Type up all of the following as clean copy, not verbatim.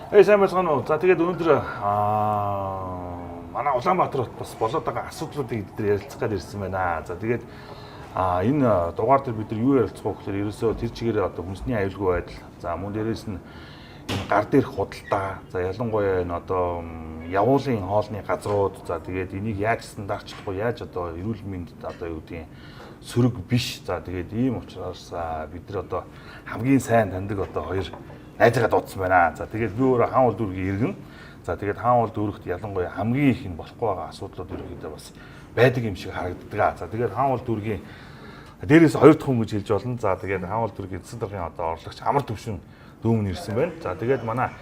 Сайн байна уу? За тэгээд өнөөдөр манай Улаанбаатар бас болоод байгаа асуудлуудыг эдгээр ярилцах гэж ирсэн байна. За тэгээд энэ дугаар дээр бид нар юу ярилцах вэ гэхээр ерөөсөө тэр чигээр одоо хүнсний аюулгүй байдал. За мөн дээрээс нь энэ гар дээрх худалдаа. За ялангуяа энэ одоо явуулын хоолны газрууд. За тэгээд энийг яаж стандартчлахгүй, яаж одоо эрүүл мэндэд одоо юу гэдгийг сөрөг биш. За тэгээд ийм учраас бид нар одоо хамгийн сайн таньдаг одоо хоёр найзгаа дуудсан байна. За тэгээд би өөрөө хаан уул дүүргийн иргэн. За тэгээд хаан уул дүүрэгт ялангуяа хамгийн их энэ болохгүй байгаа асуудлууд ерөөдөө бас байдаг юм шиг харагддаг. За тэгээд хаан уул дүүргийн дээрээс хоёр дахь хүн гэж хэлж болно. За тэгээд хаан уул дүүргийн эцэг даргын одоо орлогч амар төвшин дүүмэн ирсэн байна. За тэгээд манай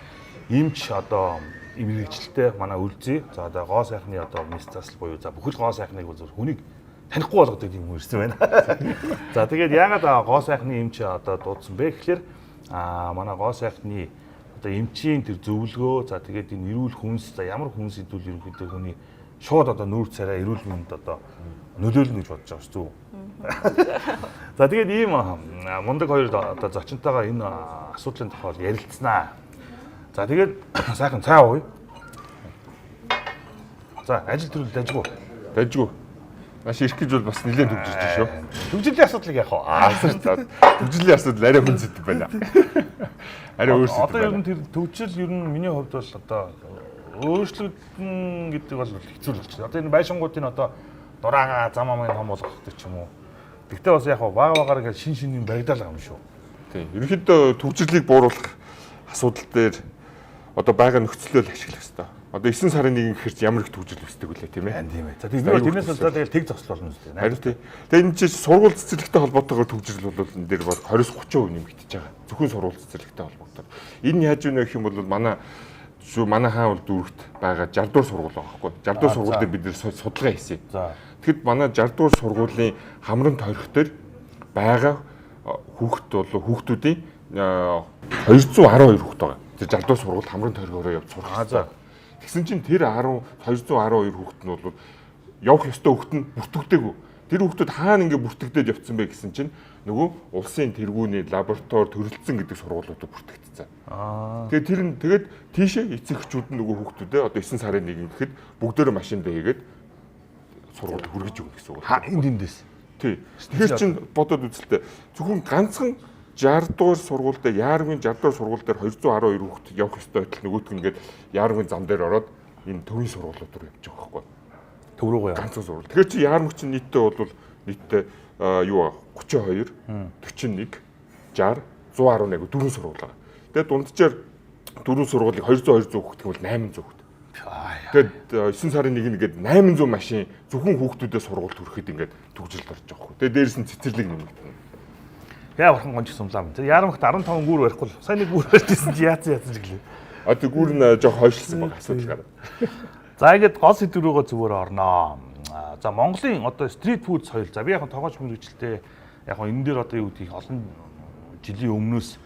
эмч одоо имэрэгчлээ манай үлзий. За одоо гоо сайхны одоо мис засал буюу за бүхэл гоо сайхныг зөв хүнийг танихгүй болгодог юм ирсэн байна. За тэгээд яагаад гоо сайхны эмч одоо дуудсан бэ гэхээр манай гоо сайхны одоо эмчийн тэр зөвлөгөө за тэгээд энэ эрүүл хүнс за ямар хүнс идвэл ерөнхийдөө хүний шууд одоо нүүр царай эрүүл мэнд одоо нөлөөлнө гэж бодож байгаа шүү. За тэгээд ийм мундаг хоёр одоо зочинтойгоо энэ асуудлын тухай ярилцсанаа. За тэгээд сайхан цай ууя. За ажил төрөл дажгүй. Маш ирэх гэж бол бас нэлээд төгжиж байна шүү. Төгжлийн асуудлыг яах вэ? Төгжлийн асуудал арай хүн зэт байна. Арай өөрсдөө. Одоо ер нь тэр төгжил ер нь миний хувьд бол одоо өөрчлөгдөн гэдэг бол хэцүү л болчихсон. Одоо энэ байшингуудын одоо дураагаа зам амын том болгох гэдэг ч юм уу. Тэгтээ бас яг бага гэж шин юм баригдаал байгаа юм шүү. Тийм. Ерөнхийдөө төгжрлийг бууруулах асуудал дээр одоо байгаа нөхцөлөө ашиглах хэрэгтэй. Одоо 9 сарын 1 гэхэрч ямар их төгжрөл өсдөг үлээ тийм ээ. Тийм ээ. За тэрнээс бол тэгэл тэг зогсол болно үстэй. Харин тийм. Тэгээ энэ чинь сургууль цэцэрлэгтэй холбоотойгоор төгжрөл бол энэ дээр бол 20-30% нэмэгдэж байгаа. Зөвхөн сургууль цэцэрлэгтэй холбоотойгоор. Энэ яаж вэ гэх юм бол манай хаан уул дүүрэгт байгаа 60 дугаар сургууль байгаа байхгүй. 60 дугаар сургууль дээр бид нэр судалгаа хийсэн. За. Тэгэхэд манай 60 дугаар сургуулийн хамрын тойрох дээр байгаа хүүхдүүдийн 212 хүүхд байгаа. Тэр 60 дугаар сургууль хамрын тойргоороо явж сурах. За. Тэгсэн чинь тэр 212 хүүхэд нь бол явах ёстой хүүхэд нь бүртгэдэггүй. Тэр хүүхдүүд хаана ингэ бүртгэдээд явцсан бэ гэсэн чинь нөгөө улсын тэргүүний лаборатори төрөлцсөн гэдэг сургуулиудад бүртгэгдсэн. Тэгээд тийшээ эцэгчүүд нь нөгөө хүүхдүүдээ одоо 9 сарын 1 гэхэд бүгдөө машиндаа хийгээд сургуульд хүргэж өгнө гэсэн үг. Эндээс. Тий. Тэгэхээр чинь бодоод үзэлтэй зөвхөн ганцхан 60 дугаар сургуультай Яармын 60 дугаар сургууль дээр 212 хүүхэд явах ёстой байтал нөгөөдг нь ингээд Яармын зам дээр ороод энэ төвийн сургуулиуд руу явж байгаа байхгүй. Төв рүү яа. Ганцхан сургууль. Тэгэхээр чи Яармын чинь нийтдээ 32, 41, 60, 111 дөрвөн сургууль байгаа. Тэгээд дунджаар дөрвөн сургуулийг 200 хүүхэд гэвэл 800 хүүхэд. Тэгээд 9 сарын 1 ингээд 800 машин зөвхөн хүүхдүүдэд сургуульд хүрэхэд ингээд төгжрөлд орж байгаа байхгүй. Тэгээд дээрээс нь цэцэрлэг нэмэгдэнэ. Яа бурхан гонч сумлаа. Тэр Яармагт 15 гүүр барихгүй. Сайн нэг гүүр барьжсэн чи яатсан ч гэлээ. Одоо гүүр нь жоох хойшлсон байгаа асуудал гараад. За ингээд гол сэдв рүүгээ зүгээр орноо. За Монголын одоо стрит фуд соёл. За би яг тоогооч мэрэгчлээ яг энэ дээр одоо юу гэдгийг олон жилийн өмнөөс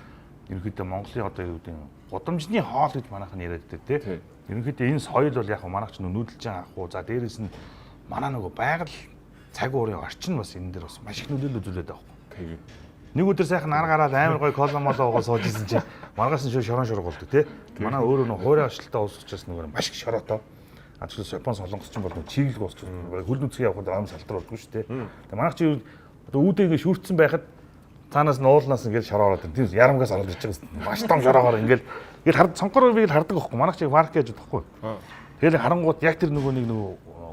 ерөнхийдөө Монголын одоо юу гэдэг гудамжны хоол гэж манайх нь яриад байдаг тий. Ерөнхийдөө энэ соёл бол яг манайх ч нүүдэлж байгаа ах уу. За дээрэс нь манай нөгөө байгаль цаг уурын орчин бас энэ дээр бас маш их нөлөөлөл үзүүлээд байгаа байхгүй. Нэг өдөр сайхан нар гараад амар гоё коломолоо угаа сууж исэн чинь маргаас нь шорон болдог тий. Манай өөрөө нөө хуурай ашлалтаа улс учраас нөгөө маш их шороотой. Ажил Япон солонгос ч юм бол чиглэг уусч хөл нүцгээ явахад ам салтар болдгоо шүү дээ. Тэгээ манайх чи одоо үүдээ ингэ шүртсэн байхад цаанаас нь уулнаас ингэ шороо ороод тийм ярамгаас ороод ирж байгаа. Маш том шороогоор ингээл цонхороо би хардаг байхгүй. Манайх чи парк гэж байхгүй. Тэгэл харангууд яг тэр нөгөө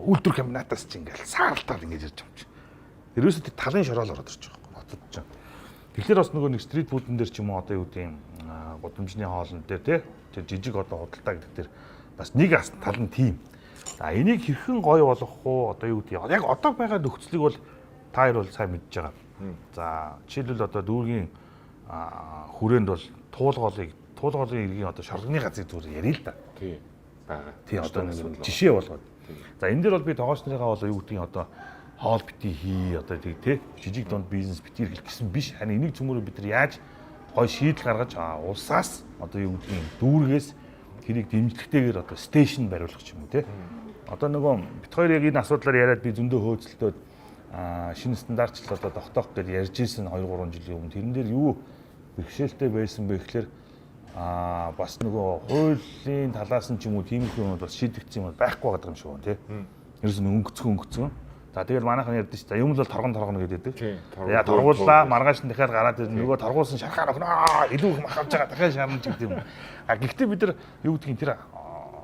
үйлдвэр комбинатаас чи ингээл сааралтаар ингэж ирж байгаа юм чи. Тэрөөсөө тэр талын шороол ороод ирж байгаа байхгүй. Хотод ч. Тэгэхээр бас нөгөө нэг стрит фудэн дээр ч юм уу одоо юу гэдэг гудамжны хоолн дээр тий тэр жижиг одоо худалдаа гэдэг тэр бас нэг тал нь тийм. За энийг хэрхэн гоё болгох уу одоо юу гэдэг яг одоо байгаа нөхцөлийг бол та хоёр бол сайн мэдж байгаа. За жишээлбэл одоо дүүргийн хүрээнд бол туулгоолын иргэн одоо шоргоны газрыг зүгээр ярил л да. Тий. Бага. Тий одоо нэг жишээ болгоод. За энэ дээр бол би тоогооч нарыгаа бол юу гэдэг одоо хоол бити хий одоо тийм тий жижиг дунд бизнес бити эрхлэх гэсэн биш. Харин энийг цөмөрөө бид нар яаж гой шийдэл гаргаж улсаас одоо юу гэдгийг дүүргээс тэрийг дэмжлэгтэйгээр одоо стейшн бариулах юм уу тий. Одоо нөгөө бит хоёр яг энэ асуудлаар яриад би зөндөө хөөцөлтөөд шинэ стандартчлал одоо тогтоох гэж ярьж ирсэн 2-3 жилийн өмнө тэрэн дээр юу бэрхшээлтэй байсан бэ гэхээр бас нөгөө хуулийн талаас нь ч юм уу тийм их юмуд бас шийдэгдсэн юм байхгүй байгаа юм шиг байна тий. Ерөөс нь өнгөцгөн. За тэгэл манайхан ярьдэн шүү дээ. Юм л бол торгон гэдэг. Яа торгууллаа маргааш нь дахиад гараад ирнэ. Нөгөө торгуулсан шархаар өгнө. Илүү их мах авч байгаа дахиад шаарна ч гэдэг юм. Гэхдээ бид нар юу гэдгийг тэр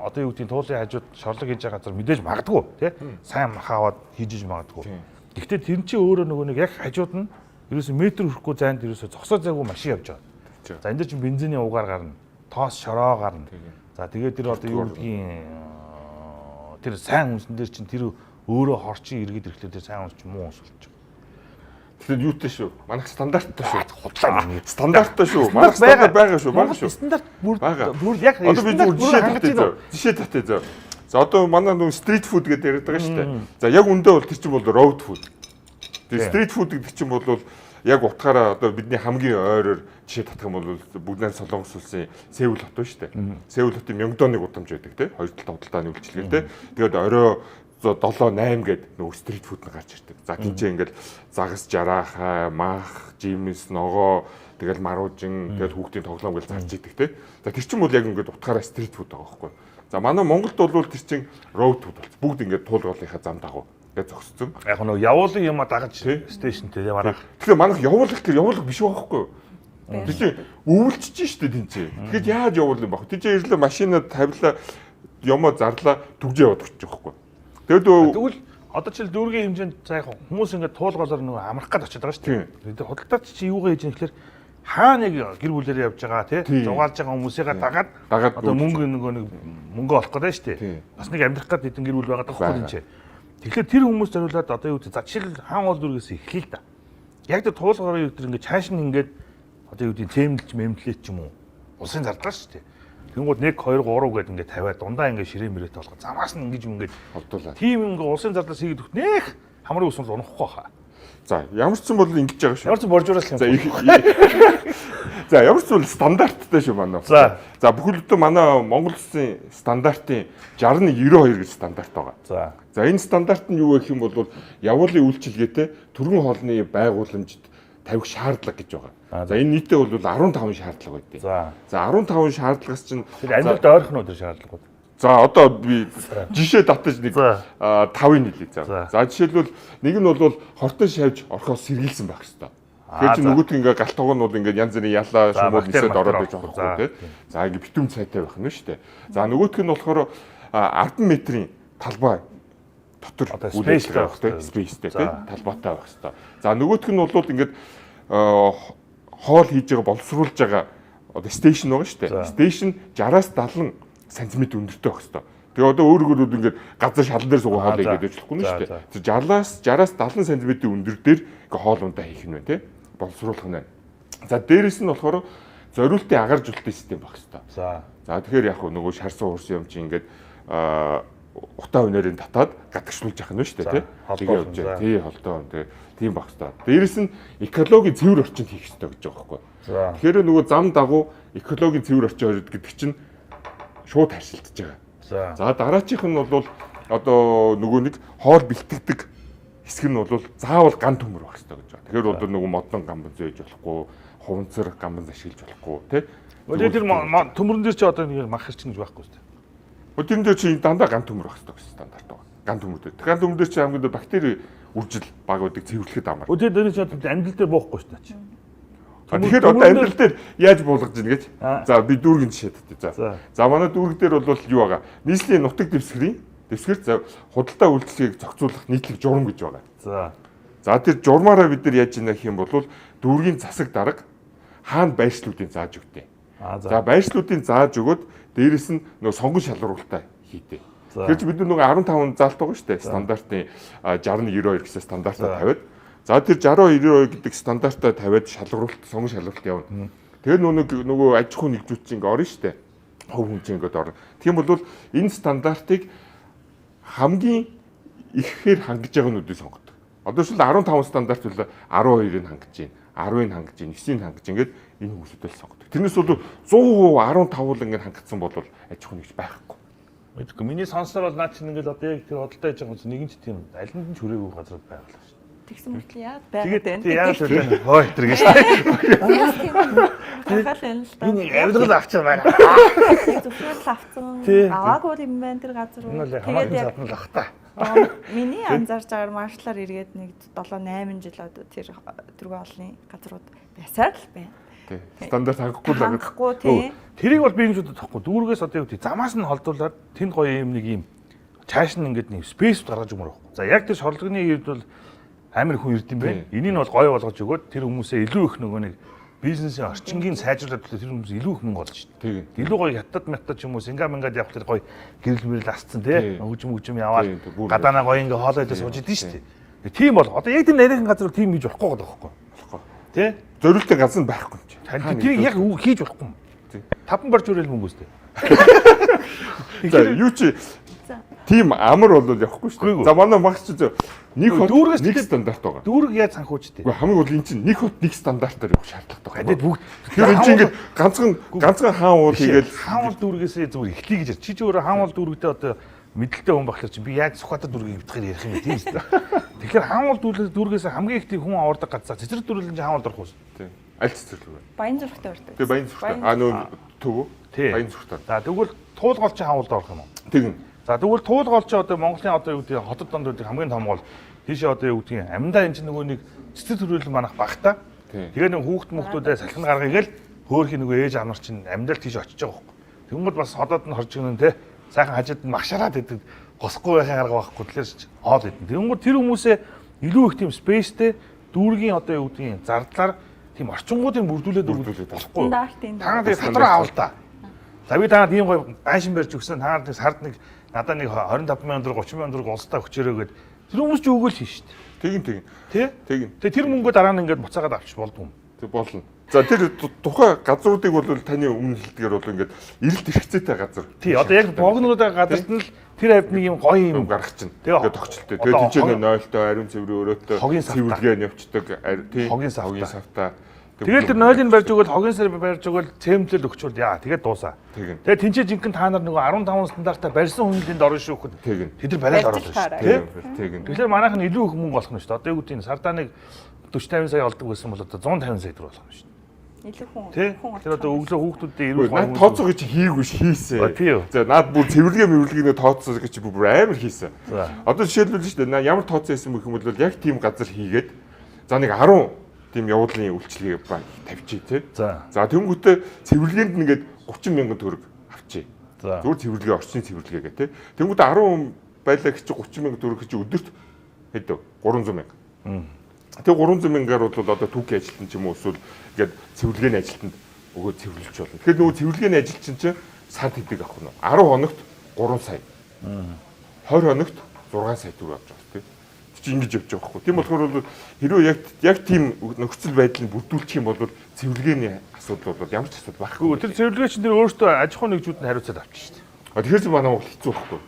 одоо юу гэдгийг туулын хажууд шорлог хийж байгаа газар мэдээж магадгүй тий. Сайн мах аваад хийж магадгүй. Гэхдээ тэр чинь өөрөө нөгөө нэг яг хажууд нь ерөөсөө метр хүрэхгүй зайд ерөөсөө зогсоо зайгүй машин явж байгаа. За энэ дээр чинь бензиний угаар гарна. Тоос шороо гарна. За тэгээд тэр одоо юу гэдгийг тэр сайн хүнсэн дээр чинь тэр өөрөө хорчин иргэд ирэхлээр тэр сайн хүнс ч муу хүнс болж байгаа. Тэгэхээр юутай шүү? Манайх стандарттай шүү. Стандарттай шүү. Манайх стандарт байгаа шүү. Бага шүү. Стандарт бүр яг одоо би жишээ татъя зөө. За одоо манай нэг стрит фуд гэдэг яриад байгаа шүү дээ. За яг үндэ бол тэр чинь бол роуд фуд. Тэр стрит фуд гэдэг чинь бол яг утгаараа одоо бидний хамгийн ойроор жишээ татах юм бол бүгднээ Солонгос улсын Сеул хот байна шүү дээ. Сеул хотын Мёнгдоны гудамж байдаг тий. Хоёр талдаа үйлчлэгээ тий. Тэгээд орой 7 8 гээд нөгөө стрит фуд нь гарч ирдэг. За тийч ингээл загас жараахай, мах, жимс, ногоо, тэгэл маруужин, тэгэл хүүхдийн тоглоом гэж зарж идэг тий. За тэр чинь бол яг ингээд утгаараа стрит фуд байгаа байхгүй. За манай Монголд бол тэр чинь роуд фуд болсон. Бүгд ингээд туулгуулынхаа зам дагуу гэж зогссон. Яг нөгөө явуулын юм дагаж стейшнтэй манайх. Тэгэхээр манайх явуулах биш байхгүй. Тэр чинь өвөлчж штэ тэнцээ. Тэгэхэд яаж явуул юм бэ? Тэр чинь ирлээ машинаа тавилаа, ёмо зарлаа, түгжээ яваад өгч байгаа байхгүй. Тэгвэл одоо ч дүүргийн хэмжээнд за яг хүмүүс ингээд туулгалаар нөгөө амрах гээд очиад байгаа шүү дээ. Тэгээд худалдаач чи юугаа хийж юм гэхээр хаана яг гэр бүлээрээ явж байгаа тий зугаалж байгаа хүмүүсийгээ дагаад одоо мөнгө олох гэдэг шүү дээ. Бас нэг амьдрах гээд хэдэн гэр бүл байгаа байхгүй юм чи. Тэгэхээр тэр хүмүүс зориулаад одоо юу гэдэг за жишээл хаан уул дүүргээс эхлэе л да. Яг тэр туулгаараа юу гэдэг ингээд цааш нь ингээд одоо юу гэдэг тэмдэлч мэмлэлч ч юм уу улсын зардлаа шүү дээ. Тэнгууд 1 2 3 гээд ингээд тавиад дундаа ингээд ширээ мэрэт болгоо. Замаас нь ингэж ингээд холдуулаад. Тийм ингээд улсын зардлаас хийгээд өгөх нэх хамрын ус бол унахгүй хаа. За ямар ч юм бол ингэж байгаа шүү. Ямар ч боржуураас юм. За ямар ч бол стандарттай шүү манай. За бүхэл бүтэн манай Монгол Улсын стандартын 60-92 гэж стандарт байгаа. За энэ стандарт нь юу гэх юм бол явуулын үйлчилгээтэй төргөн хоолны байгууламжид тавих шаардлага гэж байгаа. За энэ нийтээ бол 15 шаардлага байдیں۔ За 15 шаардлагаас чинь тэр амьдралд ойрхон өдөр шаардлагууд. За одоо би жишээ татаж нэг 5-ыг нийлээ. За жишээлбэл нэг нь бол хортон шавж орхоос сэргийлсэн байх хэрэгтэй. Тэгэхээр чи нөгөөт ингээ галтгоо нь бол ингээ янз бүрийн ялаа шумууд нисээд ороод байж байгаа тийм. За ингээ битүүм цайтай байх нь шүү дээ. За нөгөөтг нь болохоор 10 метрийн талбай дотор спейстэй байх тийм. Спейстэй тийм. Талбайтай байх хэрэгтэй. За нөгөөтг нь бол ингээ хоол хийж байгаа боловсруулж байгаа одоо стейшн байгаа шүү дээ. Стейшн 60-аас 70 см өндөртэй байх хэрэгтэй. Тэгээ одоо өөрөөр ингээд газар шалан дээр суугаа хоол хийгээд ажиллахгүй нь шүү дээ. Тэр 60-аас 70 см өндөр дээр ингээ хоол ундаа хийх нь байна тий. Боловсруулах нь. За дээрэс нь болохоор зориултын агаар жуултын систем байх хэрэгтэй. За тэгэхээр яг нөгөө шарсан уурсан юм чи ингээд утаа өнөрийн татаад гадагшлуулж явах нь шүү дээ тий. Тэгээ явж байгаа. Тий холдоо. Тэгээ тийм байх хэрэгтэй. Дээрэс нь экологийн цэвэр орчинд хийх хэрэгтэй гэж байгаа байхгүй. Тэгэхээр нөгөө зам дагуу экологийн цэвэр орчин орж гэдэг чинь шууд харьцуулж байгаа. За дараачих нь бол одоо нөгөө нэг хоол бэлтгэдэг хэсэг нь бол заавал ган төмөр байх хэрэгтэй гэж байна. Тэгэхээр бол нөгөө модон гамбан зөөж болохгүй, хуванцар гамбан ашиглаж болохгүй тий. Тэр төмөрн дээр чи одоо нэг мах хэрчин гэж байхгүй шүү дээ. Тэрэн дээр чи дандаа ган төмөр байх хэрэгтэй гэсэн стандарт байна. Ган төмөр дээр. Ган төмөр дээр чи хамгийн бактери үржил баг байдаг цэвэрлэхэд амар. Тэр дээр чи амьдрал дээр буухгүй шүү дээ чи. Тэгэхээр одоо амьдрал дээр яаж буулгаж ийн гэж. За би дүүргийн жишээ татъя. За манай дүүрэг дээр бол юу байгаа? Нийслэлийн нутаг дэвсгэр худалдаа үйлчлэгийг зохицуулах нийтлэг журам гэж байгаа. За тэр журмаараа бид нар яаж ийна гэх юм бол дүүргийн засаг дарга хаана байршлуудын зааж өгдөө. За байршлуудын зааж өгөөд дээрэс нь нөгөө сонгон шалруулалтаа хийдэг. Тэгэхээр чи бид нөгөө 15 заалт байгаа шүү дээ. Стандартын 60-92 гэсэн стандартаа тавиад. За тэр 60-92 гэдэг стандартаа тавиад шалгуулалт, сонгон шалгуулалт явна. Тэгээ нөгөө аж ахуй нэгжүүд чинь ингээ орно шүү дээ. Хөв хүн чинь ингээд орно. Тийм бол энэ стандартыг хамгийн ихээр хангаж байгаа нүдийг сонгодог. Одоо шил 15 стандарт бол 12-ыг хангаж байна, 10-ыг хангаж байна, 9-ыг хангаж ингээд энэ хүмүүсүүдээс сонгодог. Тэрнээс бол 100% 15 ингээд хангагдсан бол аж ахуй нэгж байхгүй. Мэдгүй миний сонсноор бол наа чинь ингээд одоо яг тэр худалдаа хийж байгаа хүмүүс нэгэн ч тийм аль нь ч хүрээгүй газар байгалаа шүү. Тэгсэн мэт яа байгаад байна. тэгээд яагаад вэ? Хой тэр гэж. Энэ амьдрал авчих байна. Зөвхөн авцсан. Тий. Аваагүй юм байна тэр газар Энэ руу. л хамаагүй задна л ах та. Миний анзаарч байгаа маршлаар эргээд нэг 7-8 жил одоо тэр тэргүй олны газрууд байсаар л байна. Тий. Стандарт хангахгүй л Хангахгүй тий. Тэрийг бол би ингэж бодохгүй. Дүүргээс одоо юу гэдэг замаас нь холдуулаад тэнд гоё юм нэг юм цааш нь ингээд нэг спейс гаргаж өгмөр байхгүй. За яг тэр шорлогны үед бол амар хүн ирд юм байна. Энийг нь бол гоё болгож өгөөд тэр хүмүүсээ илүү их нөгөө нэг бизнесийн орчингийн сайжруулалт тэр хүмүүс илүү их мөнгө олж шít. Тийм. Илүү гоё хятад мятад ч юм уу сингапурд явах тэр гоё гэрэл мэрэл асцсан тий. Хөгжим яваад гадаанаа гоё ингээ хоолойдоо сууж идэв шít. Тийм бол одоо яг тэр нарийнхан газар тийм хийж болохгүй байгаа байхгүй. Тий? Зориултын газар байхгүй юм чи. Тэр яг хийж болохгүй юм. Таван барж өрөөл мөнгөстэй. За юу чи тийм амар бол явахгүй шүү дээ. За манай магч чи нэг хот нэг стандарт байгаа. Дүүрэг яаж санхүүжтэй? Гэхдээ хамгийн гол энэ чинь нэг хот нэг стандартаар явах шаардлагатай Тэгээд бүгд тэр энэ чинь ингээд ганцхан хаан уул хийгээд хаан уул дүүргээсээ зүгээр ихлий гэж чи ч өөрөө хаан уул дүүрэгтэй одоо мэдлэлтэй хүн болохоор чи би яаж Сүхбаатар дүүргийг битгаар ярих юм бэ тийм үү? Тэгэхээр хаан уул дүүргээс хамгийн их хүн авардаг газар цэцэр дүүрэлэн чи хаан уул дурах уу? тийм аль цэцэрлэг вэ? Баян зүрхтэй урдаг. Тэгээ баян зүрхтэй. Нөө төвөө. Баян зүрхтэй. За тэгвэл туулгол чи хаан уул орох юм уу? Тэгнь. За тэгвэл туулгол чи одоо Монголын одоо юу гэдэг хотод донд хамгийн том гол тийшээ одоо юу гэдгийг амьдаа энэ чинь нөгөө нэг цэцэр төрүүлэн манах багтаа. Тэгээ нэг хүүхд мөхтүүдээ салхин гаргая гэл хөөхий нөгөө ээж амар чинь амьдаа тийш очиж байгаа байхгүй. Тэнгүүд бас ходоод нь хорж гэнэ те. Сайхан хажууд нь магшараад идэг госхгүй байхын арга байхгүй тэгэхээр хоол идэн. Тэнгүүд тэр хүмүүсээ илүү их тийм спейстэй дүүргийн одоо юу гэдгийг зардлаар тийм орчингуудыг бүрдүүлээд өгөх болохгүй. Та нар тэгээ татраа авал та. За би танад ийм гоё байшин барьж өгсөн. Та нар сард нэг надад нэг 25,000 төгрөг 30,000 төгрөг улстай өгчөөрэй гэд тэр хүмүүс ч өгөөл хийн шүү дээ. Тэгин. Тий? Тэгээ тэр мөнгөө дараа нь ингээд буцаагаад авчих болдгоо. Тэг болно. За тэр тухайн газруудыг бол таны өмнө хэлдгээр бол ингээд эрэлт хэрэгцээтэй газар. Тий, одоо яг богнуудаа газарт нь л тэр хавьд нэг юм гоё юм гарах чинь. Тэгээд тогтчлээ. Тэгээд тэнцэнэ нойлтой, ариун цэврийн өрөөтэй цэвэрлэгээ нь явцдаг. Тий. Хогийн савтаа. Тэгээд тэр нойлыг барьж өгөөл хогийн сар барьж өгөөл цемтлэл өгчвөл яа тэгээд дуусаа. Тэгээд тэнцээ жинхэнэ та нар нөгөө 15 стандартаар барьсан хүнлэнд орно шүү хөхөд. Тэд нар бариад оруулах шүү. Тэгэхээр манайх нь илүү их мөнгө олох нь шүү. Одоо юу гэдэг нь сардаа нэг 40-50 сая олдог байсан бол одоо 150 сая төгрөг болох нь шүү. Илүү хүн. Тэр одоо өглөө хүүхдүүдтэй ирүүл наад тооцоо гэж хийгээгүй хийсэн. За наад бүр цэвэрлэгээ мэвэрлэгийг тооцоо гэж бүр амар хийсэн. Одоо жишээлбэл шүү дээ. Ямар тооцоо хийсэн гэх юм бол яг тийм газар хийгээд за нэг 10 тийм явуулын үйлчлэгээ тавьчих тий. За тэнгуүтээ цэвэрлэгэнд нэгээд 30,000 төгрөг авчи. Зүгээр цэвэрлэгээ орчны цэвэрлэгээ гэ тий. Тэнгуүтээ 10 байлаа гэж 30,000 төгрөг гэж өдөрт хэдв 300,000. Тэгээ 300,000-аар бол одоо түүхий ажилтан ч юм уу эсвэл ингээд цэвэрлэгээний ажилтанд өгөө цэвэрлэж болно. Тэгэхээр нөгөө цэвэрлэгээний ажилчин чинь сард хэдэг авах нь 10 хоногт 3 сая. 20 хоногт 6 сая төгрөг авч байгаа тийм. Чи ингэж явж байгаа байхгүй. Тийм болохоор бол хэрвээ яг тийм нөхцөл байдлыг бүрдүүлчих юм бол цэвэрлэгээний асуудал бол ямар ч асуудал байхгүй. Тэр цэвэрлэгээ чинь тэр өөртөө аж ахуйн нэгжүүд нь хариуцаад авчих шүү дээ. Тэгэхээр манай Монгол хэцүү байхгүй.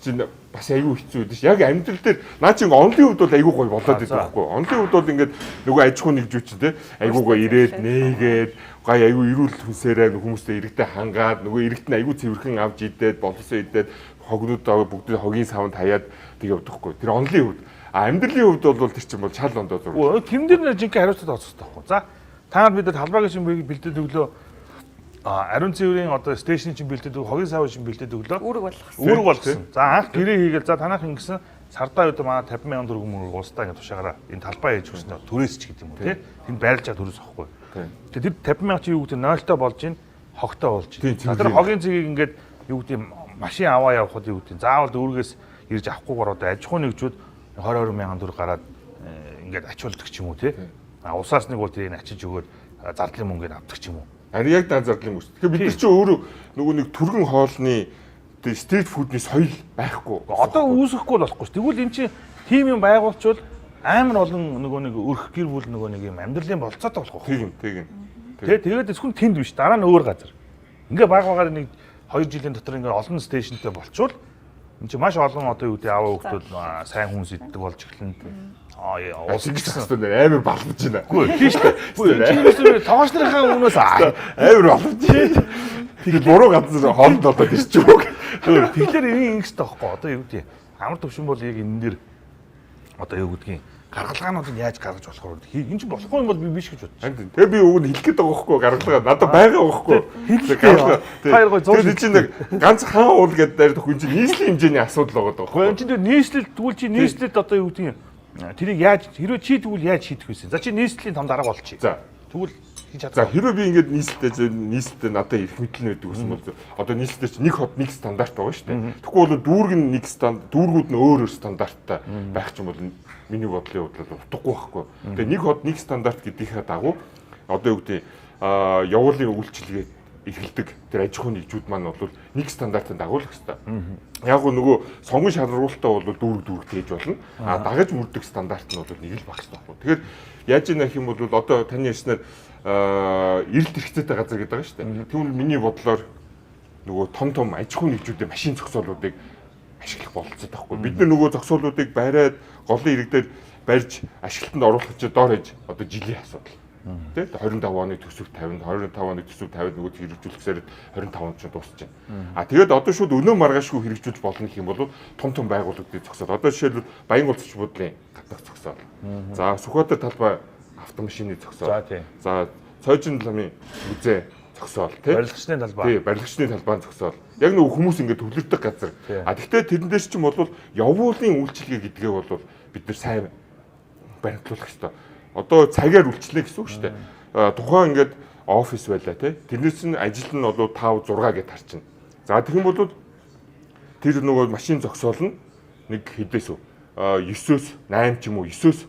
Чинь бас айгүй хэцүү байдаг ш. Яг амьдрал дээр наа чи онлын хувьд бол айгүй гоё болоод байдаг байхгүй. Онлын хувьд бол ингээд нөгөө аж ахуйн нэгжүүд чинь те айгүй гоё ирээд нээгээд гоё айгүй ирүүл хүнсээрээ хүмүүстэй иргэдэд хангаад нөгөө иргэд нь айгүй цэвэрхэн авч идээд боловсоо идээд хогнуудаа бүгд хогийн савнд хаяад тэг явдаггүй. Тэр онлын хувьд амьдралын хувьд бол тэр чинь бол шал ондоо зураг. Тэрэн дээр нэр жинхэнэ хариуцлага тооцох байхгүй. За та нар бид талбайгийн шинбийг бэлдээд өглөө ариун цэврийн одоо стейшн чинь бэлдээд өглөө хогийн сав чинь бэлдээд өглөө үүрэг болгосон. За анх гэрээ хийгээл за танах ингэсэн сардаа үед манай 50,000 төгрөг мөнгө улстай ингэ тушаагаараа энэ талбай хийж өгсөн төрөөс ч гэдэг юм уу тий. Тэнд байрлаж байгаа төрөөс авахгүй. Тэгээд тэр 50,000 чи юу гэдэг нойлтой болж ийн хогтой болж ийн. Тэр хогийн цэгийг ингээд юу гэдэг машин аваа явахад юу гэдэг заавал дүүргээс ирж авахгүйгээр одоо аж ахуйн нэгжүүд 20,000 төгрөг гараад ингээд ачуулдаг ч юм уу тий. Усаас нэг бол тэрийг ачиж өгөөд зардлын мөнгөнд авдаг ч юм уу. Ари яг дан зардлын мөнгө. Тэгэхээр бид нар чи өөрөө нөгөө нэг түргэн хоолны стрит фудны соёл байхгүй. Одоо үүсэхгүй болохгүй ш. Тэгвэл эн чинь тим юм байгуулчвал амар олон нөгөө нэг өрх гэр бүл нөгөө нэг юм амьдралын болцоотой болох байх. Тийм. Тэгээд эсвэл тэнд биш дараа нь өөр газар. Ингээ баг нэг 2 жилийн дотор ингээ олон стейшнтэй болчвол эн чинь маш олон одоо юу гэдэг аваа хүмүүс сайн хүн сэтдэг болж эхэлнэ. Улс гэсэн амар балбаж байна. Үгүй тийш дээ. Тоогч нарынхаа өмнөөс амар балбаж байна. Тэгээд буруу газар хоолнд одоо ирчих үг. Тэгэхээр энэ ингэс таахгүй одоо юу гэдэг амар төвшин бол яг энэ дэр одоо юу гэдгийг гаргалгаануудыг яаж гаргаж болох вэ? Энэ чинь болохгүй юм бол би биш гэж бодчих. Харин тэгээ би өгөөд хэлэх гээд байгаа байхгүй гаргалгаа надад байгаа байхгүй. Хоёр гой зур. Тэр чинь нэг ганц хаан уул гэдэг дээр тохин чинь нийслэлийн хэмжээний асуудал байгаа Гэхдээ байхгүй. энэ чинь нийслэл тэгвэл чи нийслэлд одоо юу гэдэг юм? Тэрийг яаж хэрвээ чи тэгвэл яаж шийдэх вэ? За чи нийслэлийн том дарга болчих. За Тэгвэл хийж За чадах. хэрвээ би ингээд нийслэлтэй надад их мэдлэн байдаг гэсэн бол одоо нийслэлтэй чинь нэг хот нэг стандарт байгаа шүү дээ. Тэгэхгүй бол дүүрэг нь нэг стандарт, дүүргүүд нь өөр өөр стандарттай байх ч юм бол миний бодлын хувьд утгагүй байхгүй. Тэгээ нэг хот нэг стандарт гэдгийнхээ дагуу одоо юу гэдэг явуулын үйлчилгээ эхэлдэг тэр аж ахуйн нэгжүүд маань бол нэг стандартын дагуулах хэрэгтэй. Яг нөгөө сонгон шалруулалтаа бол дүүрэг тээж болно. А дагаж мөрдөг стандарт нь бол нэг л багс байхгүй. Тэгэхээр яаж ийх юм бол одоо таны ярьснаар эрэлт хэрэгцээтэй газар гэдэг байгаа шүү дээ. Тэгвэл миний бодлоор нөгөө том аж ахуйн нэгжүүдийн машин зогсоолуудыг ашиглах болцоод байхгүй. Бид нөгөө зогсоолуудыг бариад голын ирэг дээр барьж ашиглалтанд оруулах чинь доор хэж одоо жилийн асуудал. Тэ 25 оны төсөв 50, 25 оны төсөв 50 нөгөө хэрэгжүүлэхсээр 25 он ч дуусчихна. А тэгээд одоо шууд өнөө маргаашгүй хэрэгжүүлж болно гэх юм бол том байгууллагуудыг зогсоод одоо жишээлбэл Баян улс орчин буудлын гадах зогсоол. За Сүхбаатар талбай автомашины зогсоол. За Цойжин ламын музей зогсоол тий. Барилгачны талбай. Тий, барилгачны талбайн зогсоол. Яг нөгөө хүмүүс ингэ төвлөрдөг газар. А тэгтээ тэрэн дээр ч юм бол явуулын үйлчилгээ гэдгээ бол бид нар сайн баримтлуулах хэрэгтэй. Одоо цагаар үйлчлээ гэсэн үг шүү дээ. Тухайн ингээд офис байлаа тий. Тэрнээс нь ажил нь бол 5 6 гэж харчна. За тэгэх юм бол тэр нөгөө машин зогсоол нь нэг хэдээс 9-өөс 8 ч юм уу 9-өөс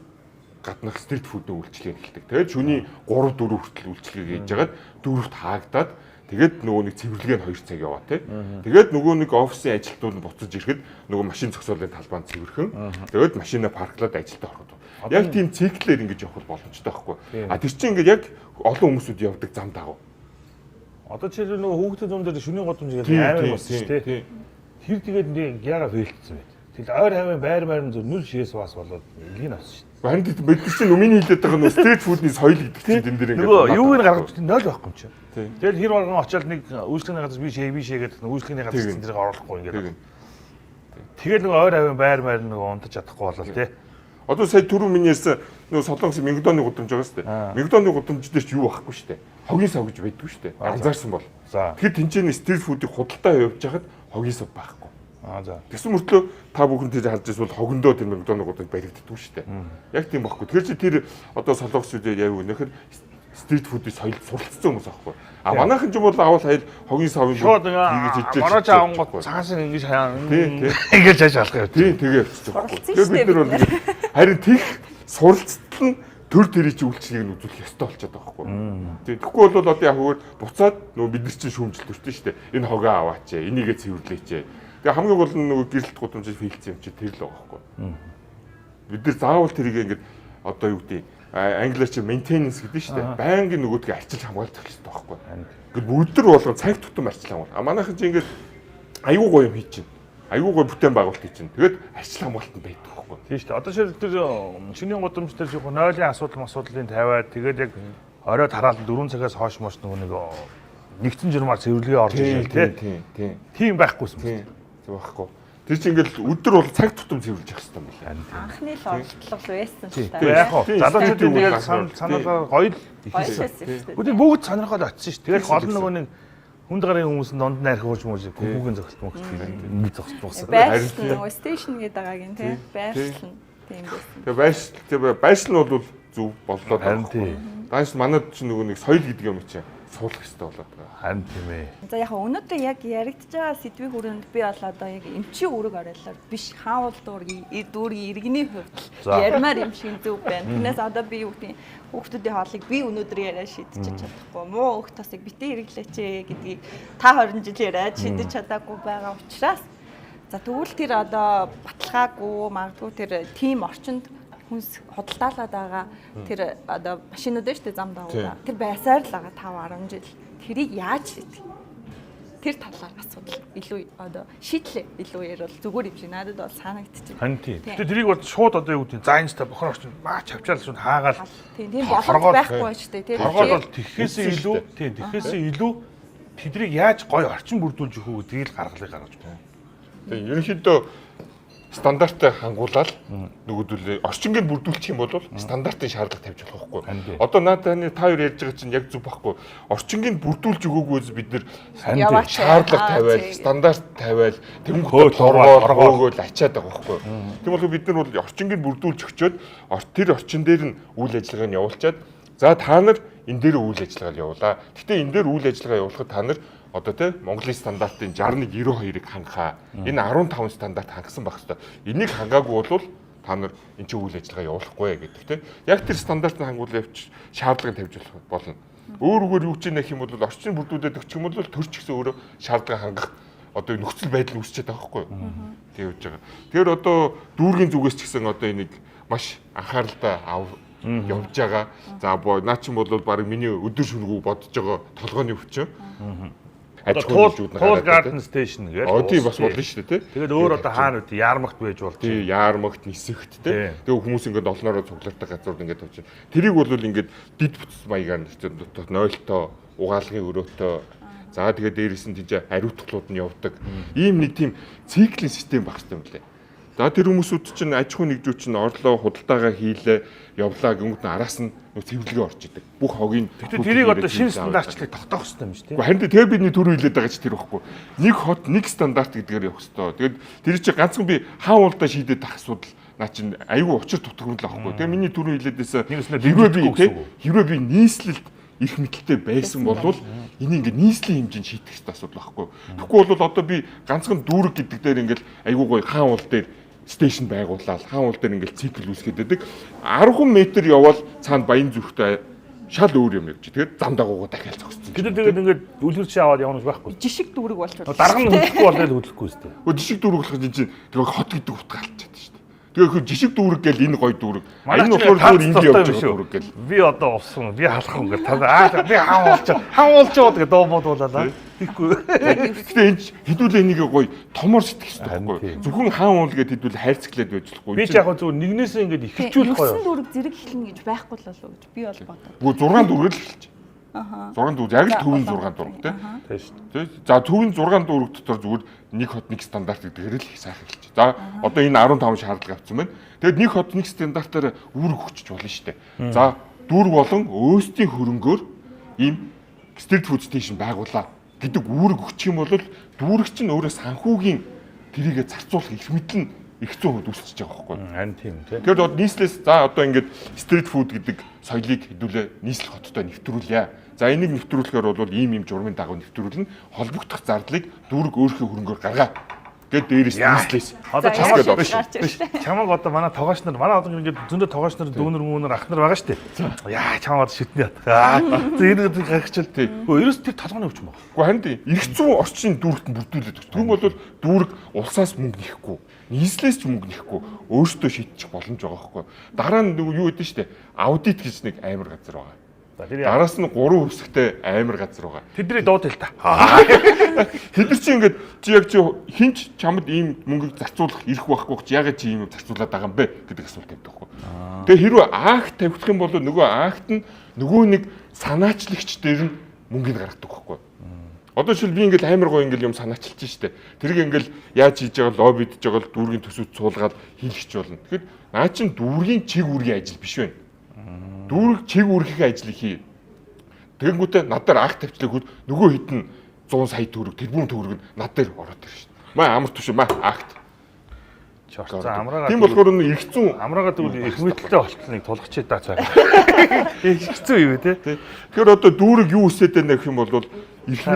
гаднах стрит фудын үйлчлэг эхэлдэг. Тэгээд шөнийн 3 4 хүртэл үйлчлэг хийж ягаад 4-т хаагдаад тэгээд нөгөө нэг цэвэрлэгээ нь 2 цаг яваа тий. Тэгээд нөгөө нэг офисын ажилтнууд нь буцаж ирэхэд нөгөө машин зогсоолын талбайд цэвэрхэн. Тэгээд машинаа парклаад ажилдаа ороход. Яг тийм циклээр ингэж явах боломжтой байхгүй. А тэр чинь ингээд яг олон хүмүүсүүд явдаг зам дагав. Одоо чи нөгөө хүүхдэд зам дээр шөнийн годомж гэдэг амар болсон шүү дээ. Тэр тэгээд нэг яга фейлдсэн байт. Тэгэл ойр хавийн байр зөв нүр шээс бас болоод энийг авсан шүү дээ. Харин бид чинь өмнө хэлээд байгаа нь стрит фудны соёл гэдэг чинь тэн дээр ингээд нөгөө юуг нь гаргаж чинь 0 байхгүй юм чи. Тийм. Тэгэл хэр болгон очиод нэг үйлчлэгний газар биш гэдэг үйлчлэгний газар чинь тэрийг оруулахгүй ингээд. Тэгэл нөгөө ойр хавийн байр нөгөө унтаж чадахгүй болол тий. Одоо сая түрүү миний ярьсан нөгөө Солонгос Мегдоны гудамж байгаа шүү дээ. Мегдоны гудамж дээр ч юу байхгүй шүү дээ. Хогийн сав гэж байдгүй шүү дээ. Анзаарсан бол. Тэгэхээр тэнцээний стрит фудыг худалдаа явуулж хахад хогийн сав байхгүй. За. Тэгсэн мөртлөө та бүхэн тэр харж ирсэн бол хогондоо тэр Мегдоны гудамж баригддаг шүү дээ. Яг тийм байхгүй. Тэгэхээр чи тэр одоо Солонгос үедээ яг үнэхээр стрит фудын соёлд суралцсан хүмүүс аахгүй. А манайхан ч юм бол авал хаял хогийн савын шууд ингээ мараач аавгот цаас ингэж хаяа ингэж яаж алах юм. Тийм тэгээ явчихсан. Тэгээ бид нар бол харин тийх суралцтал нь төр төрийн чинь үйлчлэгийг нь үзүүлэх ёстой болчиход байгаа байхгүй. Тэгэхгүй бол одоо яг хөөөр буцаад нөгөө бид нар чинь шүүмжил төртөө шүү дээ. Энэ хогоо аваач, энийгээ цэвэрлээч. Тэгээ хамгийн гол нь нөгөө гэрэлт гудамжид фейлцсэн юм чи тэр л байгаа байхгүй. Бид нар заавал тэрийг ингээд одоо юу гэдэг англиар чи maintenance гэдэг шүү дээ. Байнгын нөгөөдгөө арчилж хамгаалж хэрэгтэй байхгүй. Ингээд өдөр болгон цаг тутам арчил хамгаал. А манайхан чи ингээд аюу гоё юм хийж чинь. Аюу гоё бүтээн байгуулалт хийж чинь. Тэгээд арчил хамгаалтанд байдаг байхгүй. Тийм шүү дээ. Одоо шир тэр шинийн гудамж дээр шиг нойлын асуудлын тавиад тэгээд яг оройд хараалт 4 цагаас хойш мош нөгөө нэг нэгдсэн журмаар цэвэрлэгээ орж ирээ тий. Тийм байхгүйсэн. Тийм байхгүй. Тэр чинь ингээл өдөр бол цаг тутам цэвэрлж явах хэрэгтэй юм байна. Анхны л оролдлого байсан л та. Яг хоо залуучууд тэгээд санаалаа гоё л ихсэн шүү дээ. Бүгд бүгд сонирхоод очсон шүү. Тэгээд гол нөгөө нэг хүнд гарын хүмүүс нь донд найрх хууч мууж хүүгийн зогсолт ингэ зогсолт. Байршил нөгөө стейшн гэдэг байгаагийн тий. Байршил тийм байсан. Тэгээ байршил нь бол зөв боллоо таахгүй. Дааш манад чинь нөгөө нэг соёл гэдэг юм чинь суулгах хэрэгтэй болоод байгаа. Харин тийм ээ. За яг өнөөдөр яг яригдж байгаа сэдвийн хүрээнд би бол одоо яг эмчийн үүрэг оройлоор биш хаавал дүүргийн иргэний хувьд ярмаар юм шиг зөв байна. Тэрнээс одоо би юу гэдэг хүүхдүүдийн хоолыг би өнөөдөр яриа шийдэж чадахгүй. Муу хүүхд тосыг битээ хэрэглээч гэдгийг та 20 жил яриад шийдэж чадаагүй байгаа учраас за тэгвэл тэр одоо баталгаагүй магадгүй тэр тим орчинд хүнс худалдаалаад байгаа тэр одоо машинууд шүү дээ зам даваа. Тэр байсаар л байгаа 5 10 жил. Тэрийг яаж шийдэх? Тэр талаар асуудал илүү одоо шийдлээ илүү ярил зүгээр юм шиг надад бол санагдчихэв. Харин тийм. Гэтэ тэрийг бол шууд одоо юу гэдэг за инста бохор орчин маач авчаал шууд хаагаал. Тийм болох байхгүй шүү дээ. Тэр хоргоод бол тэхээсээ илүү тийм тэхээсээ илүү тэдрийг яаж гой орчин бүрдүүлж өгөх үү гэдгийг л гаргалыг гаргаж байна. Тийм ерөнхийдөө стандартаа хангуулаад нөгөөдөл орчингийн бүрдүүлчих юм бол стандартын шаардлага тавьж болох байхгүй. Одоо наадаа та хоёр ярьж байгаа чинь яг зөв байхгүй. Орчингийн бүрдүүлж өгөөгөөс бид нэр шаардлага тавиал, стандарт тавиал, тэнгуүт оргоол ачаад байгаа байхгүй. Тийм бол бид нар бол орчингийн бүрдүүлж өгчөөд тэр орчин дээр нь үйл ажиллагааг нь явуулчаад за та нар энэ дээр үйл ажиллагаа явуулаа. Гэхдээ энэ дээр үйл ажиллагаа явуулахад та нар одоо тий Монголын стандартын 6192-ыг хангахаа. Энэ 15 стандарт хангасан байх хэрэгтэй. Энийг хангаагүй бол та нар энэ чинь үйл ажиллагаа явуулахгүй гэдэг тий. Яг тэр стандартыг хангуул явж шаардлагыг тавьж болно. Өөрөөр юу ч нэх юм бол орчин бүрдүүлээд өгчих юм бол төрч гэсэн өөрөө шаардлагыг хангах одоо нөхцөл байдал үүсчихэд байгаа байхгүй юу? Тийм үж байгаа. Тэгэхээр одоо дүүргийн зүгээс ч гэсэн одоо энийг маш анхааралтай явж байгаа. За наа чинь бол баг миний өдөр шөнөгүй бодож байгаа толгойн өвчин. Туул Garden Station гэж. Тийм бас болно шүү дээ тий. Тэгээд өөр одоо хаана үгүй яармагт байж болж. Тийм яармагт нисэгт тий. Тэгээд хүмүүс ингээд олноороо цуглартай газрууд ингээд тавьчих. Тэрийг бол ингээд дид бүтц маягаар нойлтоо, угаалгын өрөөтөө. За тэгээд дээрээс нь тийж ариутгалууд нь явдаг. Ийм нэг тийм циклийн систем багс юм лээ. За тэр хүмүүсүүд чинь аж ахуй нэгжүүд чинь орлоо худалдаагаа хийлээ явлаа гингүүд нь араас нь цэвэрлэгээ орж идэг. Бүх хогийн. Тэгэхээр тэрийг одоо шинэ стандартчлыг тогтоох хэрэгтэй юм шүү дээ. Харин тэр бидний түрүү хэлээд байгаа ч тэр байхгүй. Нэг хот нэг стандарт гэдгээр явах хэрэгтэй. Тэгээд тэр чинь ганцхан би хаавуулдаа шийдээд тах асуудал наа чинь аюу учир дутгамж л байхгүй. Тэгээ миний түрүү хэлээдээс хэрвээ би нийслэлд их мэдэлтэй байсан бол энийг ингээ нийслэлийн хэмжээнд шийдэх хэрэгтэй асуудал байхгүй. Тэгэхгүй бол одоо би ганцхан дүүрэг гэдэг дээр ингээл аюу гой хаавуул дээр стейшн байгуулаад хаан уул дээр ингээл цикл үүсгээд байдаг. 10 м явбал цаана баян зүрхтэй шал өөр юм явж. Тэгээд зам дагуугаа дахиад зогссон. Тэгээд ингээд үлгэрч аваад явах нь байхгүй. Жишг дүүрэг болчихвол. Дарга нь хөдлөхгүй болоод хөдлөхгүй шүү дээ. Жишг дүүрэг болох чинь тэгээд хот гэдэг утга алчаад шүү дээ. Тэгээд жишг дүүрэг гэл энэ гоё дүүрэг. Энэ болохоор өөр энд явж байгаа дүүрэг гэл. Би одоо усан, би халах юм гэл. Би хаан уулчаа тэгээд доо бодуулаад. Тэгэхгүй. Гэхдээ энэ хэдүүлээ энийг гоё томор сэтгэх хэрэгтэй байхгүй. Зөвхөн хаан уул гэд хэдүүл хайрцаглаад байж болохгүй. Би ч яг зөв нэгнээсээ ингээд ихэлжүүлэх гоё. 9 дүүрэг зэрэг эхлэнэ гэж байхгүй л болов гэж би бол бодод. Үгүй 6 дүүрэг л эхэлж. 6 дүүрэг яг л төвийн 6 дүүрэг тий. Тий. За төвийн 6 дүүрэг дотор зүгээр нэг хот нэг стандарт гэдгээр л их сайхан эхэлж. За одоо энэ 15 шаардлага авсан байна. Тэгэд нэг хот нэг стандартаар үүрэг өгчих болно шүү дээ. За дүүрэг болон өөстийн хөрөнгөөр ийм street food station байгуулаа гэдэг үүрэг өгчих юм бол дүүрэг чинь өөрөө санхүүгийн тэрийгэ зарцуулах их мэдлэн их 100% үүсчихэж байгаа байхгүй. Харин тийм тийм. Тэгэхээр одоо нийслэлээс за одоо ингээд street food гэдэг соёлыг хэдүүлээ нийслэл хоттой нэвтрүүлье. За энийг нэвтрүүлэхээр бол ийм журмын дагуу нэвтрүүлнэ. Холбогдох зардлыг дүүрэг өөрийнхөө хөрөнгөөр гаргаа. Гэт дээрээс нийслэлээс. Одоо чамаг одоо манай тогооч нар манай одоо ингээд зөндөө тогооч нар дүүнер мөнөр ах нар байгаа шүү дээ. Яа чамаа шитнэ. Энэ гаргачихвал тий. Ерөөс тэр толгойн өвч юм байна. Уу харин их 100 орчин дүүрэгт бүрдүүлээд өгч. Тэгм бол дүүрэг улсаас мөнгө нэхгүй. Нийслэлээс ч мөнгө нэхгүй. Өөртөө шийдчих боломж байгаа байхгүй. Дараа нь юу гэдэг нь шүү дээ. Аудит гэж нэг амар газар байгаа. Араас нь 3 хэсэгтэй амар газар байгаа. Тэдний дууд хэл та. Тэд нар чи ингээд чи яг чи хинч чамд ийм мөнгөийг зарцуулах ирэх байхгүй чи ягаад чи ийм зарцуулаад байгаа юм бэ гэдэг асуулт тавьдаг байхгүй. Тэгээ хэрвээ акт тавих юм бол нөгөө акт нь нөгөө нэг санаачлагч дээр нь мөнгөийг гаргадаг байхгүй. Одоо шил би ингээд амар гоо ингээд юм санаачилж штэ. Тэрийг ингээд яаж хийж байгаа лоббидж байгаа л дүүргийн төсөвт суулгаад хийлгэж болно. Тэгэхээр наа чин дүүргийн чиг үүргийн ажил биш байна. Дүүрэг чиг үүргийн ажлыг хий. Тэгэнгүүтээ над дээр акт тавьчлаа нөгөө хитэн 100 сая төгрөг тэрбум төгрөг нь над дээр ороод ирж шин. Маа амар түвш маа акт. За амраагаа. Тийм болохоор нэг их зүүн амраагаа тэгвэл их мэдэлтэй болтныг тулгачээ даа цаа. Их зүү юу те. Тэгэхээр одоо дүүрэг юу үсээд байна гэх юм бол их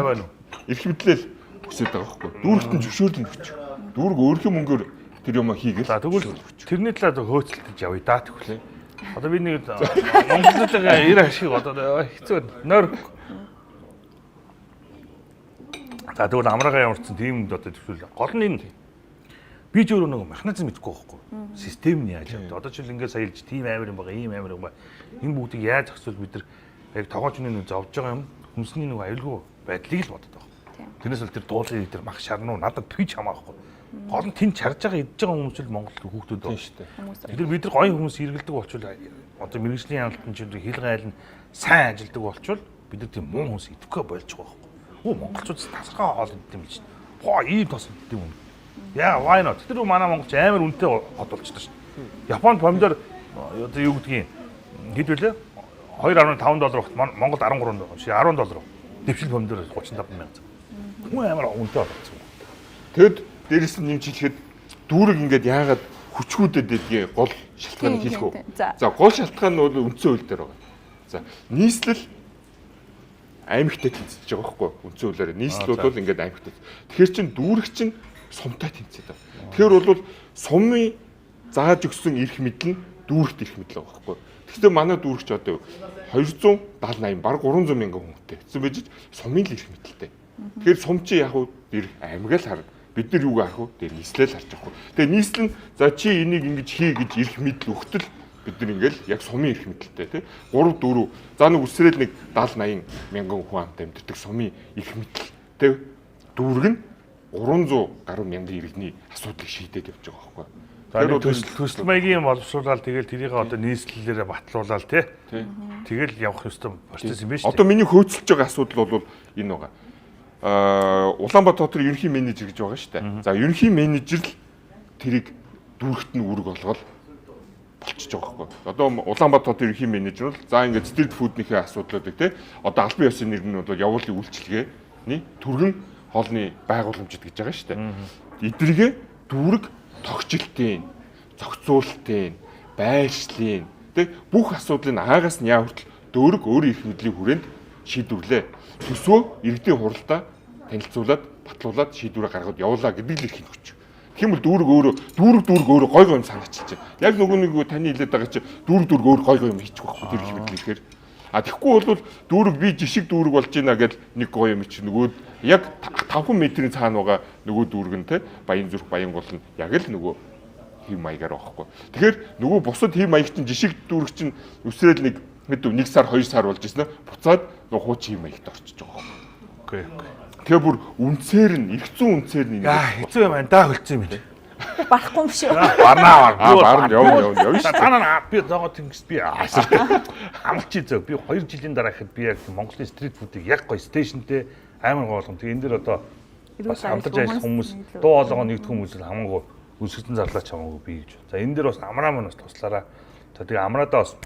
мэдлэл үсээд байгаа байхгүй. Дүүрэгт нь зөвшөөрлөн өгч. Дүүрэг өөрхийн мөнгөөр тэр юм хийгээл. За тэгвэл тэрний талаар хөөцөлдөж явъя даа тэгвэл. Одоо би нэг монголчуудаа ир ашиг одоо хэцүү нойр. За тэгвэл амраагаа ямарчсан тийм одоо тэгвэл гол нь энэ би ч өөрөө нэг механизм мэдэхгүй байхгүй. Систем нь яаж явдаг. Одоо ч ингээд саялж тийм амар юм байгаа, ийм амар юм байна. Энэ бүгдийг яаж зохицуул бид нар яг тогоочны нэг зовж байгаа юм хүмсний нэг аюулгүй байдлыг л боддог байна. Тэрнээс л тэр дуулын тэр мах шарнуу надад твич хамаахгүй. Гол нь тэнд чарж байгаа идж байгаа хүмүүс л Монгол хүүхдүүд байна шүү дээ. Тэр бид нар гоё хүмүүс эргэлдэг болчвол одоо мэрэгжлийн амлалтын чинь хил гайл нь сайн ажилдаг болчвол бид нар тийм муу хүмүүс идэхгүй болж байгаа байхгүй. Монголчууд тасархаа хоол идэх юм чинь. Ийм тос идэх юм. Яа, why not? Тэр манай монголч амар үнэтэй хот болчихсон шүү дээ. Японд помидор одоо юу гэдгийг хэд вүлээ? $2.5 багт Монголд $13 шиг $10. Дэвшил помидор 35,000. Хүн амар үнэтэй болчихсон. Тэгэд дээрэс нь нэмж хэлэхэд дүүрэг ингээд яагаад хүчгүүдэд байдгийг гол шалтгааныг хэлэх үү? За гол шалтгаан нь бол үндсэн хууль дээр байгаа. За нийслэл аймагтай тэнцэж байгаа байхгүй юу? Үндсэн хуулиар нийслэл бол ингээд аймагтай. Тэгэхээр чин дүүрэг чин сумтай тэнцээд байгаа. Тэгэхээр бол сумын зааж өгсөн эрх мэдэл нь дүүрэгт эрх мэдэл байгаа байхгүй юу? Гэхдээ манай дүүрэгч одоо 270-80 бараг 300 мянган хүнтэй. Хэцүү байж сумын л эрх мэдэлтэй. Тэгэхээр сум чи яг уу дэр аймаг л харна. Бид нар юуг харах вэ? Тэр нийслэл харж байгаа. Тэгээ нийслэл нь за чи энийг ингэж хий гэж эрх мэдэл өгтөл бид нар ингээл яг сумын эрх мэдэлтэй тий 3 4 за нэг үсрээл нэг 70 80 мянган хүн амт амьддаг сумын эрх мэдэлтэй дүүрэг нь 300 гаруй мянган иргэний асуудлыг шийдээд явж байгаа байхгүй. Төсөл маягийн боловсруулаад тэгэл тэрийг одоо нийслэлээрээ батлуулаад тий. Тэгэл явах ёстой процесс юм байна шүү дээ. Одоо миний хөөцөлж байгаа асуудал бол энэ байгаа. Улаанбаатар хотын ерөнхий менежер гэж байгаа шүү дээ. За ерөнхий менежер л тэрийг дүүрэгт нь үүрэг олгоод болчихж байгаа байхгүй. Одоо Улаанбаатар хотын ерөнхий менежер бол за ингээд стрит фуднийхээ асуудлуудыг тий одоо албан ёсны нэр нь бол явуулын үйлчилгээний түргэн хоолны байгууламжид гэж байгаа шүү дээ. Эднэргээ дүүрэг тогтчлтын, зохицуулалтын, байршлын тий бүх асуудлыг аагаас нь яа хүртэл дүүрэг өөрийн эрх мэдлийн хүрээнд шийдвэрлээ. Төсвөө иргэдийн хуралдаа танилцуулаад, батлуулаад шийдвэрээ гаргаад явуулаа гэдэг л эрхийн хүч. Тэгм бол дүүрэг өөрөө гой юм санагчилж байна. Яг нөгөө нэг таны хэлээд байгаа чи дүүрэг өөр гой юм хийчих واخхой тэр их мэдл ихээр. А тэгэхгүй бол дүүрэг би жишг дүүрэг болж байна гэдэл нэг гоё юм чи нөгөө яг 5 метрийн цаана байгаа нөгөө дүүрэг нь те Баян зүрх Баян гол нь яг л нөгөө хэв маягаар байхгүй. Тэгэхээр нөгөө бусад хэв маяг чинь жишг дүүрэг чинь өсрөөл нэг мэдв 1 сар 2 сар болж ирсэн нь буцаад нөгөө хуучин хэв маягт орчиж байгаа байхгүй. Окей. Тэгээ бүр үнцээр нь эрх зүйн үнцээр нь хэцүү юм байна да хөлцсөн юм байна. Барахгүй юм шүү. Барна явна шүү. Танаа би зогоо тэнгис би амлчи зөв би 2 жилийн дараа ихэд би яг Монголын стрит фудыг яг гоё стейшнтэй амар гоолгон. Тэгээ энэ дэр одоо бас хамтарч ажиллах хүмүүс дуу хоолойгоо нэгдэх хүмүүс л хамаагүй үсгэтэн зарлаач хамаагүй би гэж. За энэ дэр бас амраа мань бас туслаараа. За тэгээ амраадаа бас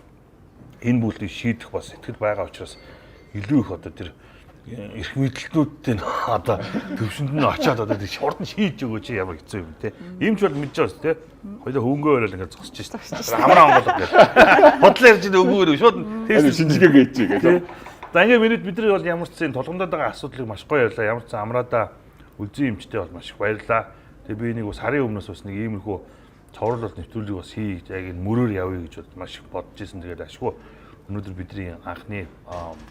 энэ бүлтийг шийдэх бас сэтгэл байгаа учраас илүү их одоо тэр эрх мэдэлтнүүдтэй одоо төвшөнд нь очиад одоо шорт нь шийдэж өгөөч ямар хэцүү юм те. Ийм ч бол мэдэж байгаас те. Хоёлаа хөнгөө өрөөл ингээд зогсож шээ. Хамраа онгол гэдэг. Бодлоо ярьж ийн өгөөрөө шууд тест шинжилгээ хийчихье гэдэг. За ингээд бидний бол ямар ч зэн тулгамдаад байгаа асуудлыг маш гоё ярьлаа. Ямар ч зэн амраадаа үлзий эмчтэй бол маш их баярлаа. Тэгээ би нэг сарын өмнөөс бас нэг иймэрхүү цовруул бол нэвтрүүлгийг бас хий яг энэ мөрөөр явъя гэж маш их бодож ирсэн. Тэгээд ашгүй өнөөдөр бидний анхны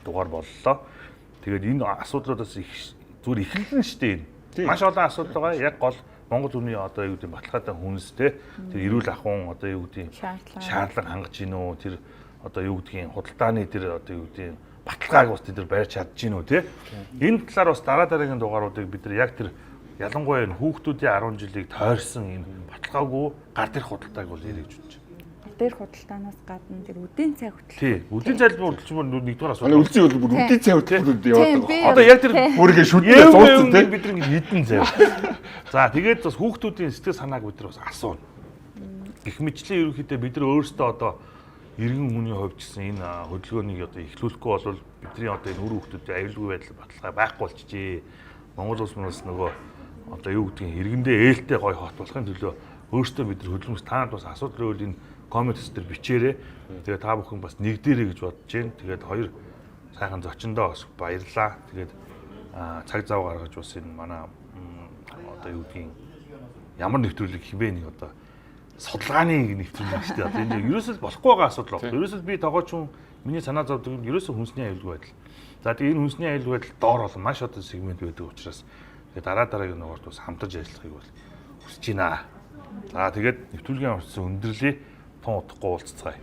дугаар боллоо. Тэгээд энэ асуудлуудаас их зүгээр эхэлнэ шүү дээ энэ. Маш олон асуудал байгаа. Яг гол Монгол хүний одоо юу гэдэг баталгаатай хүнстэй тэр эрүүл ахуйн одоо юу гэдэг шаардлага хангаж гин үү тэр одоо юу гэдгийг худалдааны тэр одоо юу гэдэг баталгааг бас тэр барьж чадж гин үү те. Энэ талаар бас дараагийн дугааруудыг бид нар яг тэр ялангуяа энэ хүүхдүүдийн 10 жилийг тойрсон энэ баталгаагүй гар дээрх худалдааг бол яриж үзэж. Тэр худалдаанаас гадна тэр үдийн цай хөтөл. Тий. Үдийн цай хөтөлбөр нэгдүгээр асуудал. Үлзий бол бүр үдийн цай хөтөлбөрөнд яваад байгаа. Одоо яг тэр бүргээ шүтээ зууцсан те. Бид нэг хідэн заяа. За тэгээд бас хүүхдүүдийн сэтгэл санааг бид нар бас асууна. Их мэтлэн ерөнхийдөө бид нар өөрсдөө одоо иргэн хүний хувьд гэсэн энэ хөдөлгөөнийг одоо эхлүүлэхгүй бол бидний одоо энэ үр хүүхдүүдийн аюулгүй байдал баталгаа байхгүй болчихжээ. Монгол улс манаас нөгөө одоо юу гэдгийг иргэндээ ээлтэй гоё хот болохын төлөө өөрсдөө бид нар хөдөлмөрс таанд бас асуудал өгөл энэ комментс дээр бичээрэй. Тэгээ та бүхэн бас нэгдээрэй гэж бодож байна. Тэгээд хоёр сайхан зочиндоо бас баярлаа. Тэгээд цаг зав гаргаж бас энэ манай одоо юу гэдгийг ямар нэвтрүүлэг хэмээн нэг одоо судалгааны нэвтрүүлэг шүү дээ. Одоо энэ ерөөсөө болохгүй байгаа асуудал байна. Ерөөсөө би тогооч хүн миний санаа зовдөг нь ерөөсөө хүнсний аюулгүй байдал. За тэгээ энэ хүнсний аюулгүй байдал доор бол маш одоо сегмент байдаг учраас тэгээд дараагийн нуурд бас хамтарч ажиллахыг бол хүсэж байна. За тэгээд нэвтрүүлгийн орчсон өндөрлөе. Тун утахгүй уулзцгаая.